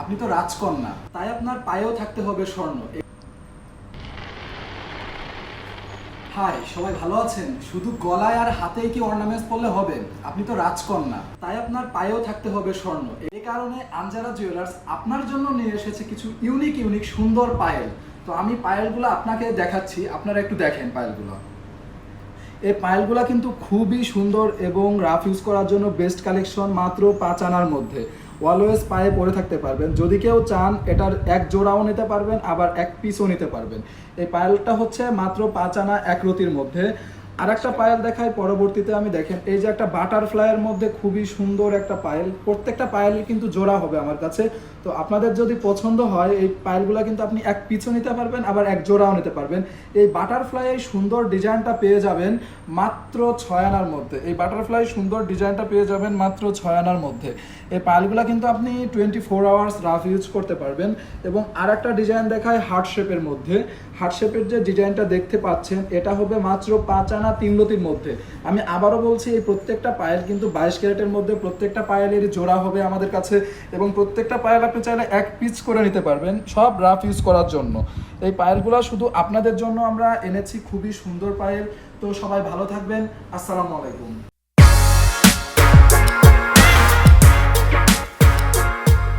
আপনি তো রাজকন্যা, তাই আপনার পায়েও থাকতে হবে স্বর্ণ। হাই, সবাই ভালো আছেন? শুধু গলায় আর হাতেই কি অর্নামেন্টস পরলে হবে? আপনি তো রাজকন্যা, তাই আপনার পায়েও থাকতে হবে স্বর্ণ। এই কারণে আনজারা জুয়েলার্স আপনার জন্য নিয়ে এসেছে কিছু ইউনিক সুন্দর পায়েল। তো আমি পায়েলগুলো আপনাকে দেখাচ্ছি, আপনারা একটু দেখেন পায়েলগুলো। এই পায়েলগুলো কিন্তু খুবই সুন্দর এবং রাফ ইউজ করার জন্য বেস্ট কালেকশন, মাত্র 5 আনার মধ্যে। অলওয়েজ পায়ে পরে থাকতে পারবেন। যদি কেউ চান এটার এক জোড়াও নিতে পারবেন, আবার এক পিসও নিতে পারবেন। এই পায়েলটা হচ্ছে মাত্র 5 আনা 1 রতির মধ্যে। আর একটা পায়েল দেখাই পরবর্তীতে। আমি দেখেন এই যে একটা বাটারফ্লাইয়ের মধ্যে খুবই সুন্দর একটা পায়েল, প্রত্যেকটা পায়েল কিন্তু জোড়া হবে আমার কাছে। তো আপনাদের যদি পছন্দ হয় এই পায়েলগুলো কিন্তু আপনি এক পিছও নিতে পারবেন, আবার এক জোড়াও নিতে পারবেন। এই বাটারফ্লাই এই সুন্দর ডিজাইনটা পেয়ে যাবেন মাত্র 6 আনার মধ্যে। এই বাটারফ্লাই সুন্দর ডিজাইনটা পেয়ে যাবেন মাত্র 6 আনার মধ্যে। এই পায়েলগুলো কিন্তু আপনি 24 আওয়ার্স রাফ ইউজ করতে পারবেন। এবং আর একটা ডিজাইন দেখায় হার্ট শেপের মধ্যে। হার্ট শেপের যে ডিজাইনটা দেখতে পাচ্ছেন এটা হবে মাত্র 5 আনা 3 রতির মধ্যে। আমি আবারও বলছি, এই প্রত্যেকটা পায়েল কিন্তু 22 ক্যারেটের মধ্যে, প্রত্যেকটা পায়েলেরই জোড়া হবে আমাদের কাছে। এবং প্রত্যেকটা পায়েল আপনি চাইলে এক পিস করে নিতে পারবেন, সব রাফ ইউজ করার জন্য। এই পায়েলগুলো শুধু আপনাদের জন্য আমরা এনেছি, খুবই সুন্দর পায়েল। তো সবাই ভালো থাকবেন। আসসালামু আলাইকুম।